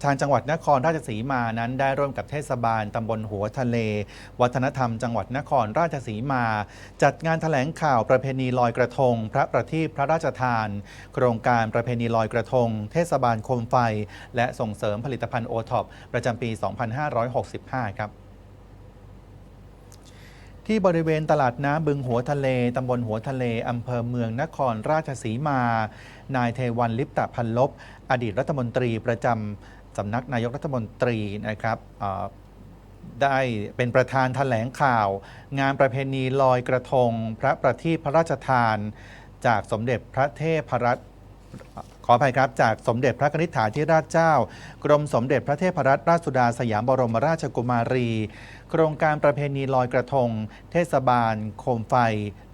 ทางจังหวัดนครราชสีมานั้นได้ร่วมกับเทศบาลตำบลหัวทะเลวัฒนธรรมจังหวัดนครราชสีมาจัดงานแถลงข่าวประเพณีลอยกระทงพระประทีปพระราชทานโครงการประเพณีลอยกระทงเทศบาลโคมไฟและส่งเสริมผลิตภัณฑ์โอท็อปประจำปี 2565 ครับที่บริเวณตลาดน้ำบึงหัวทะเลตำบลหัวทะเลอำเภอเมืองนครราชสีมา นายเทวันลิปตะพันลบอดีตรัฐมนตรีประจำสำนักนายกรัฐมนตรีนะครับได้เป็นประธานแถลงข่าว งานประเพณีลอยกระทงพระประทีปพระราชทานจากสมเด็จพระเทพรัตน์ขออภัยครับจากสมเด็จพระนิธิถาธิราชเจ้ากรมสมเด็จพระเทพรัตนราชสุดาสยามบรมราชกุมารีโครงการประเพณีลอยกระทงเทศบาลโคมไฟ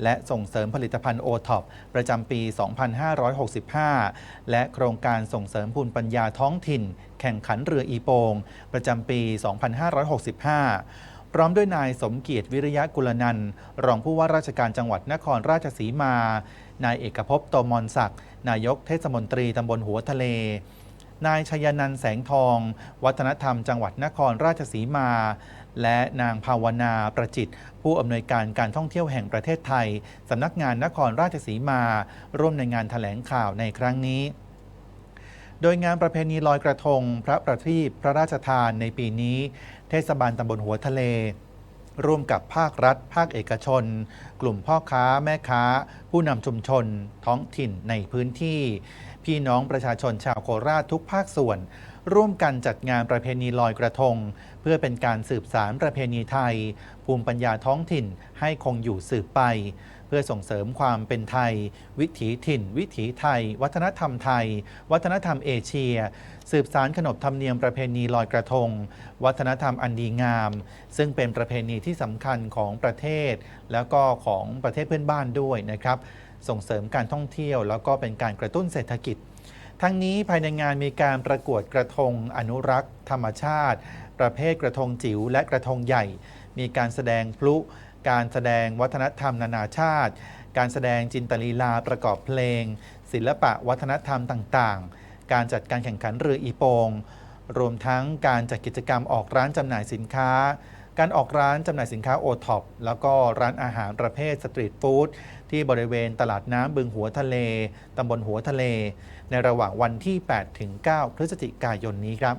และส่งเสริมผลิตภัณฑ์โอท็อปประจำปี 2565 และโครงการส่งเสริมภูมิปัญญาท้องถิ่นแข่งขันเรืออีโปงประจำปี 2565 พร้อมด้วยนายสมเกียรติวิริยะกุลนันท์รองผู้ว่าราชการจังหวัดนครราชสีมา นายเอกภพ โตมรศักดิ์นายกเทศมนตรีตำบลหัวทะเล นายชยนันท์แสงทอง วัฒนธรรมจังหวัดนครราชสีมา และนางภาวนาประจิตผู้อำนวยการการท่องเที่ยวแห่งประเทศไทยสำนักงานนครราชสีมาร่วมในงานแถลงข่าวในครั้งนี้โดยงานประเพณีลอยกระทงพระประทีปพระราชทานในปีนี้เทศบาลตำบลหัวทะเลร่วมกับภาครัฐภาคเอกชนกลุ่มพ่อค้าแม่ค้าผู้นำชุมชนท้องถิ่นในพื้นที่พี่น้องประชาชนชาวโคราชทุกภาคส่วนร่วมกันจัดงานประเพณีลอยกระทงเพื่อเป็นการสืบสานประเพณีไทยภูมิปัญญาท้องถิ่นให้คงอยู่สืบไปเพื่อส่งเสริมความเป็นไทยวิถีถิ่นวิถีไทยวัฒนธรรมไทยวัฒนธรรมเอเชียสืบสานขนบธรรมเนียมประเพณีลอยกระทงวัฒนธรรมอันดีงามซึ่งเป็นประเพณีที่สำคัญของประเทศแล้วก็ของประเทศเพื่อนบ้านด้วยนะครับส่งเสริมการท่องเที่ยวแล้วก็เป็นการกระตุ้นเศรษฐกิจทั้งนี้ภายในงานมีการประกวดกระทงอนุรักษ์ธรรมชาติประเภทกระทงจิ๋วและกระทงใหญ่มีการแสดงพลุการแสดงวัฒนธรรมนานาชาติการแสดงจินตลีลาประกอบเพลงศิลปะวัฒนธรรมต่างๆการจัดการแข่งขันเรืออีโปงรวมทั้งการจัดกิจกรรมออกร้านจำหน่ายสินค้าการออกร้านจำหน่ายสินค้าโอท็อปแล้วก็ร้านอาหารประเภทสตรีทฟู้ดที่บริเวณตลาดน้ำบึงหัวทะเลตำบลหัวทะเลในระหว่างวันที่ 8-9 พฤศจิกายนนี้ครับ